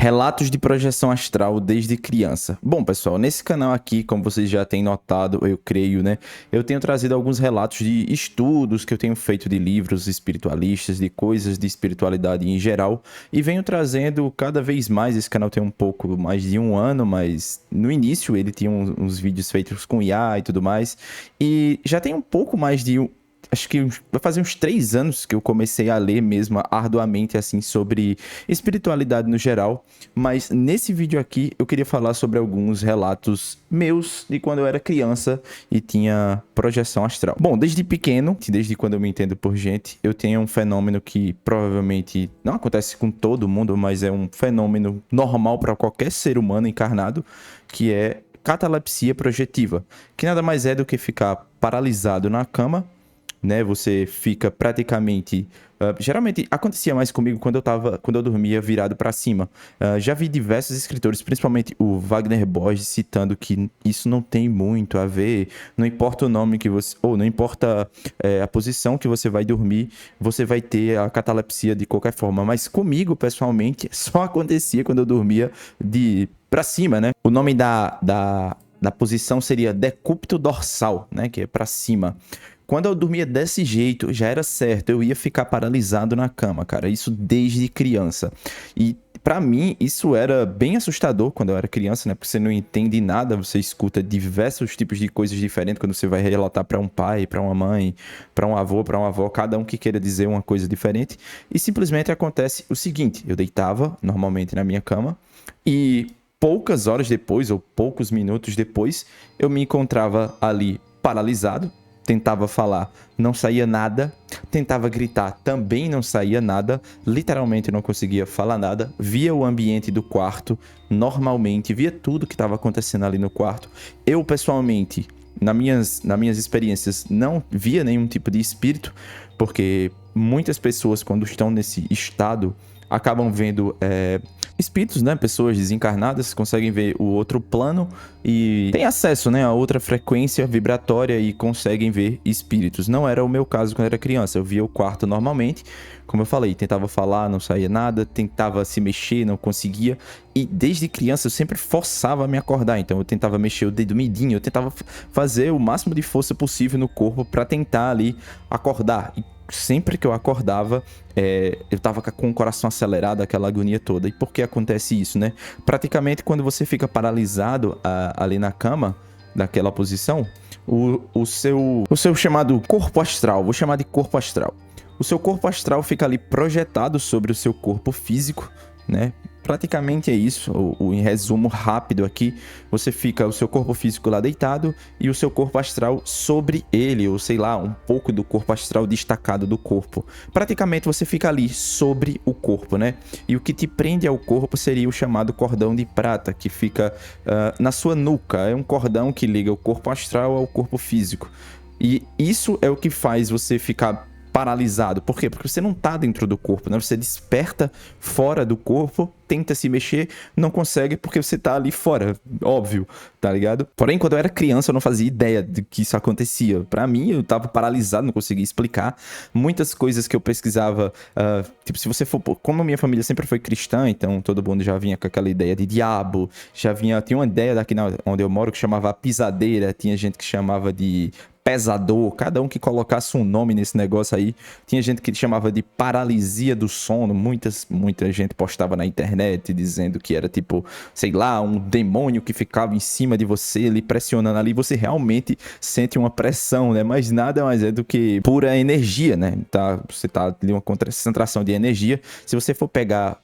Relatos de projeção astral desde criança. Bom, pessoal, nesse canal aqui, como vocês já têm notado, eu creio, né? Eu tenho trazido alguns relatos de estudos que eu tenho feito de livros espiritualistas, de coisas de espiritualidade em geral, e venho trazendo cada vez mais. Esse canal tem um pouco mais de um ano, mas no início ele tinha uns vídeos feitos com IA e tudo mais, e já tem um pouco mais de acho que vai fazer uns 3 anos que eu comecei a ler mesmo arduamente assim sobre espiritualidade no geral, mas nesse vídeo aqui eu queria falar sobre alguns relatos meus de quando eu era criança e tinha projeção astral. Bom, desde pequeno, desde quando eu me entendo por gente, eu tenho um fenômeno que provavelmente não acontece com todo mundo, mas é um fenômeno normal para qualquer ser humano encarnado, que é catalepsia projetiva, que nada mais é do que ficar paralisado na cama, né? Você fica praticamente... geralmente acontecia mais comigo quando eu dormia virado para cima. Já vi diversos escritores, principalmente o Wagner Borges, citando que isso não tem muito a ver, não importa o nome que você... ou não importa a posição que você vai dormir, você vai ter a catalepsia de qualquer forma. Mas comigo, pessoalmente, só acontecia quando eu dormia de para cima, né? O nome da posição seria decúbito dorsal, né? Que é para cima. Quando eu dormia desse jeito, já era certo, eu ia ficar paralisado na cama, cara. Isso desde criança. E pra mim, isso era bem assustador quando eu era criança, né? Porque você não entende nada, você escuta diversos tipos de coisas diferentes quando você vai relatar pra um pai, pra uma mãe, pra um avô, pra uma avó, cada um que queira dizer uma coisa diferente. E simplesmente acontece o seguinte: eu deitava normalmente na minha cama e poucas horas depois, ou poucos minutos depois, eu me encontrava ali paralisado. Tentava falar, não saía nada. Tentava gritar, também não saía nada. Literalmente não conseguia falar nada. Via o ambiente do quarto normalmente, via tudo que estava acontecendo ali no quarto. Eu, pessoalmente, nas minhas experiências, não via nenhum tipo de espírito, porque muitas pessoas, quando estão nesse estado, acabam vendo espíritos, né? Pessoas desencarnadas conseguem ver o outro plano e tem acesso, né, a outra frequência vibratória e conseguem ver espíritos. Não era o meu caso quando eu era criança. Eu via o quarto normalmente, como eu falei, tentava falar, não saía nada, tentava se mexer, não conseguia. E desde criança eu sempre forçava a me acordar. Então eu tentava mexer o dedo mindinho, eu tentava fazer o máximo de força possível no corpo para tentar ali acordar. E sempre que eu acordava, eu tava com o coração acelerado, aquela agonia toda. E por que acontece isso, né? Praticamente quando você fica paralisado ali na cama, naquela posição, o seu chamado corpo astral, vou chamar de corpo astral. O seu corpo astral fica ali projetado sobre o seu corpo físico, né? Praticamente é isso, em resumo rápido aqui, você fica o seu corpo físico lá deitado e o seu corpo astral sobre ele, ou sei lá, um pouco do corpo astral destacado do corpo. Praticamente você fica ali sobre o corpo, né? E o que te prende ao corpo seria o chamado cordão de prata, que fica na sua nuca. É um cordão que liga o corpo astral ao corpo físico. E isso é o que faz você ficar paralisado. Por quê? Porque você não tá dentro do corpo, né? Você desperta fora do corpo, tenta se mexer, não consegue porque você tá ali fora, óbvio, tá ligado? Porém, quando eu era criança, eu não fazia ideia de que isso acontecia. Pra mim, eu tava paralisado, não conseguia explicar. Muitas coisas que eu pesquisava, tipo, se você for... Como a minha família sempre foi cristã, então todo mundo já vinha com aquela ideia de diabo, tinha uma ideia daqui onde eu moro que chamava pisadeira, tinha gente que chamava de pesador, cada um que colocasse um nome nesse negócio aí. Tinha gente que chamava de paralisia do sono, muita gente postava na internet dizendo que era tipo, sei lá, um demônio que ficava em cima de você, lhe pressionando ali, você realmente sente uma pressão, né? Mas nada mais é do que pura energia, né? Você tá ali uma concentração de energia. Se você for pegar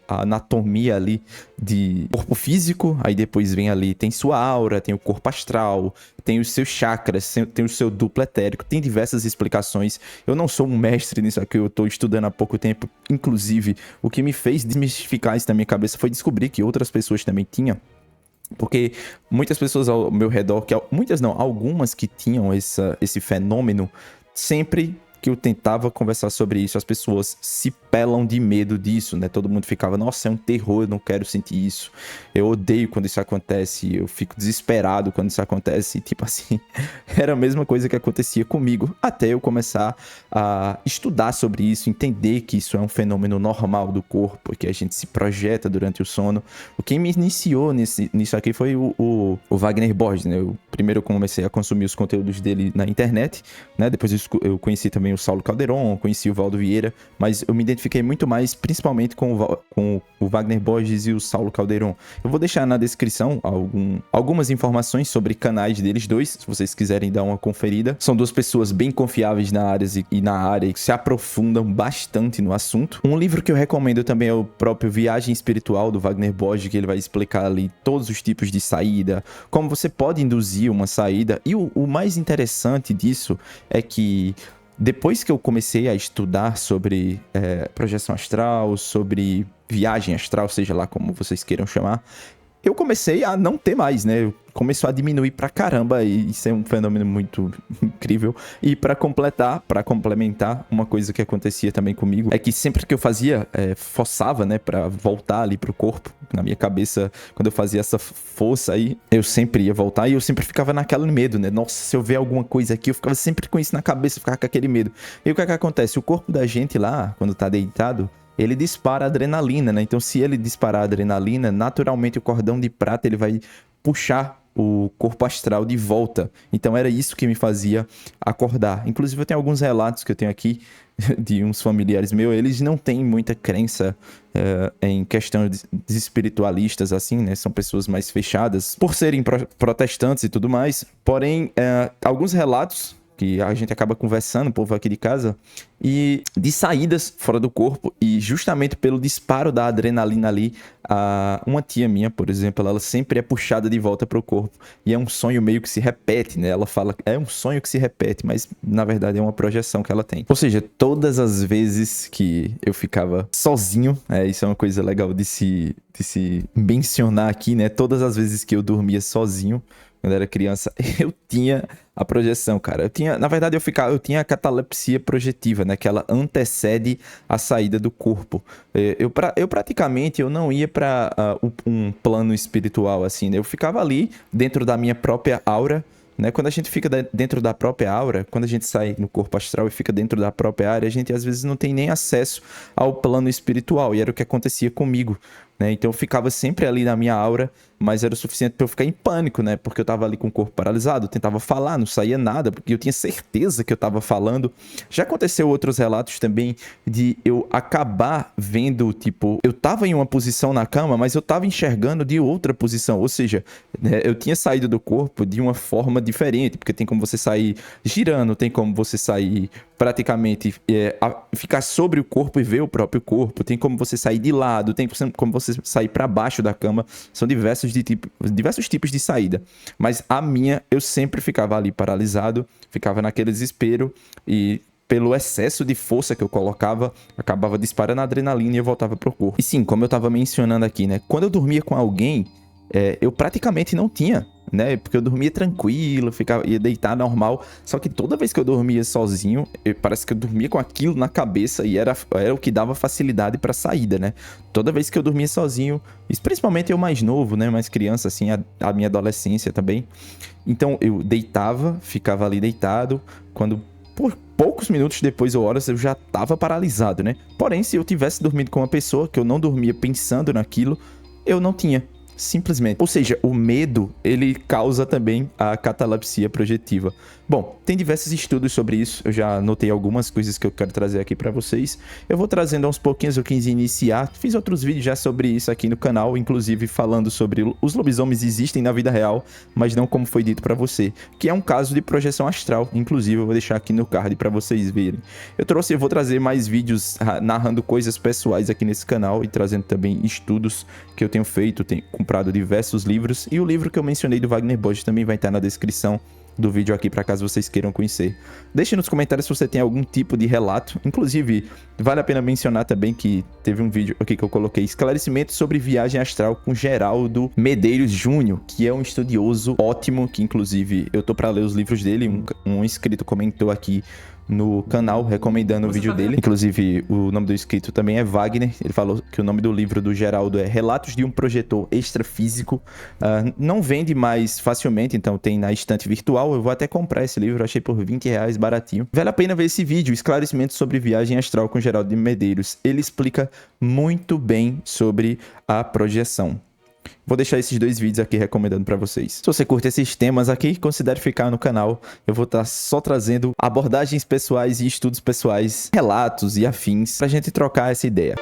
a anatomia ali de corpo físico, aí depois vem ali, tem sua aura, tem o corpo astral, tem os seus chakras, tem o seu duplo etérico, tem diversas explicações. Eu não sou um mestre nisso aqui, eu tô estudando há pouco tempo. Inclusive, o que me fez desmistificar isso na minha cabeça foi descobrir que outras pessoas também tinham. Porque muitas pessoas ao meu redor, muitas não, algumas que tinham esse fenômeno, sempre que eu tentava conversar sobre isso, as pessoas se pelam de medo disso, né? Todo mundo ficava, nossa, é um terror, eu não quero sentir isso. Eu odeio quando isso acontece, eu fico desesperado quando isso acontece. Tipo assim, era a mesma coisa que acontecia comigo, até eu começar a estudar sobre isso, entender que isso é um fenômeno normal do corpo, que a gente se projeta durante o sono. Quem me iniciou nisso aqui foi o Wagner Borges, né? Primeiro eu comecei a consumir os conteúdos dele na internet, né? Depois eu conheci também o Saulo Calderon, conheci o Valdo Vieira, mas eu me identifiquei muito mais, principalmente com o Wagner Borges e o Saulo Calderon. Eu vou deixar na descrição algumas informações sobre canais deles dois, se vocês quiserem dar uma conferida. São duas pessoas bem confiáveis na área e que se aprofundam bastante no assunto. Um livro que eu recomendo também é o próprio Viagem Espiritual, do Wagner Borges, que ele vai explicar ali todos os tipos de saída, como você pode induzir uma saída. E o mais interessante disso é que depois que eu comecei a estudar sobre projeção astral, sobre viagem astral, seja lá como vocês queiram chamar, eu comecei a não ter mais, né? Começou a diminuir pra caramba, e isso é um fenômeno muito incrível. E pra complementar, uma coisa que acontecia também comigo é que sempre que eu fazia, forçava, né, pra voltar ali pro corpo, na minha cabeça, quando eu fazia essa força aí, eu sempre ia voltar e eu sempre ficava naquele medo, né? Nossa, se eu ver alguma coisa aqui, eu ficava sempre com isso na cabeça, ficava com aquele medo. E o que é que acontece? O corpo da gente lá, quando tá deitado, ele dispara adrenalina, né? Então, se ele disparar adrenalina, naturalmente o cordão de prata ele vai puxar o corpo astral de volta. Então, era isso que me fazia acordar. Inclusive, eu tenho alguns relatos que eu tenho aqui de uns familiares meus. Eles não têm muita crença em questões espiritualistas, assim, né? São pessoas mais fechadas, por serem protestantes e tudo mais. Porém, alguns relatos que a gente acaba conversando, o povo aqui de casa, e de saídas fora do corpo, e justamente pelo disparo da adrenalina ali, uma tia minha, por exemplo, ela sempre é puxada de volta pro corpo, e é um sonho meio que se repete, né? Ela fala, é um sonho que se repete, mas na verdade é uma projeção que ela tem. Ou seja, todas as vezes que eu ficava sozinho, isso é uma coisa legal de se mencionar aqui, né? Todas as vezes que eu dormia sozinho, quando era criança, eu tinha a projeção, cara. Na verdade, eu tinha a catalepsia projetiva, né? Que ela antecede a saída do corpo. Eu praticamente, eu não ia para um plano espiritual, assim, né? Eu ficava ali, dentro da minha própria aura, né? Quando a gente fica dentro da própria aura, quando a gente sai no corpo astral e fica dentro da própria área, a gente às vezes não tem nem acesso ao plano espiritual. E era o que acontecia comigo, né? Então eu ficava sempre ali na minha aura, mas era o suficiente para eu ficar em pânico, né? Porque eu tava ali com o corpo paralisado, eu tentava falar, não saía nada, porque eu tinha certeza que eu tava falando. Já aconteceu outros relatos também de eu acabar vendo, tipo, eu tava em uma posição na cama, mas eu tava enxergando de outra posição. Ou seja, né, eu tinha saído do corpo de uma forma diferente, porque tem como você sair girando, tem como você sair praticamente ficar sobre o corpo e ver o próprio corpo, tem como você sair de lado, tem como você sair para baixo da cama. São diversos tipos de saída, mas a minha, eu sempre ficava ali paralisado, ficava naquele desespero, e pelo excesso de força que eu colocava, acabava disparando a adrenalina e eu voltava pro corpo. E sim, como eu tava mencionando aqui, né, quando eu dormia com alguém, eu praticamente não tinha, né? Porque eu dormia tranquilo, ia deitar normal. Só que toda vez que eu dormia sozinho, parece que eu dormia com aquilo na cabeça, e era o que dava facilidade pra saída, né? Toda vez que eu dormia sozinho, principalmente eu mais novo, né? Mais criança, assim, a minha adolescência também. Então eu deitava, ficava ali deitado, quando por poucos minutos depois ou horas eu já tava paralisado, né? Porém, se eu tivesse dormido com uma pessoa que eu não dormia pensando naquilo, eu não tinha. Simplesmente. Ou seja, o medo, ele causa também a catalepsia projetiva. Bom, tem diversos estudos sobre isso. Eu já anotei algumas coisas que eu quero trazer aqui pra vocês. Eu vou trazendo aos pouquinhos, eu quis iniciar. Fiz outros vídeos já sobre isso aqui no canal, inclusive falando sobre os lobisomens existem na vida real, mas não como foi dito pra você, que é um caso de projeção astral. Inclusive, eu vou deixar aqui no card pra vocês verem. Eu vou trazer mais vídeos narrando coisas pessoais aqui nesse canal e trazendo também estudos que eu tenho feito, tenho comprado diversos livros, e o livro que eu mencionei do Wagner Borges também vai estar na descrição do vídeo aqui, para caso vocês queiram conhecer. Deixe nos comentários se você tem algum tipo de relato. Inclusive, vale a pena mencionar também que teve um vídeo aqui que eu coloquei, esclarecimento sobre viagem astral com Geraldo Medeiros Júnior, que é um estudioso ótimo, que inclusive eu tô para ler os livros dele. Um inscrito comentou aqui no canal, recomendando o vídeo dele. Inclusive, o nome do inscrito também é Wagner. Ele falou que o nome do livro do Geraldo é Relatos de um Projetor Extrafísico. Não vende mais facilmente, então tem na estante virtual. Eu vou até comprar esse livro, achei por R$20, baratinho. Vale a pena ver esse vídeo, esclarecimento sobre viagem astral com Geraldo de Medeiros. Ele explica muito bem sobre a projeção. Vou deixar esses 2 vídeos aqui recomendando pra vocês. Se você curte esses temas aqui, considere ficar no canal. Eu vou estar só trazendo abordagens pessoais e estudos pessoais, relatos e afins, pra gente trocar essa ideia.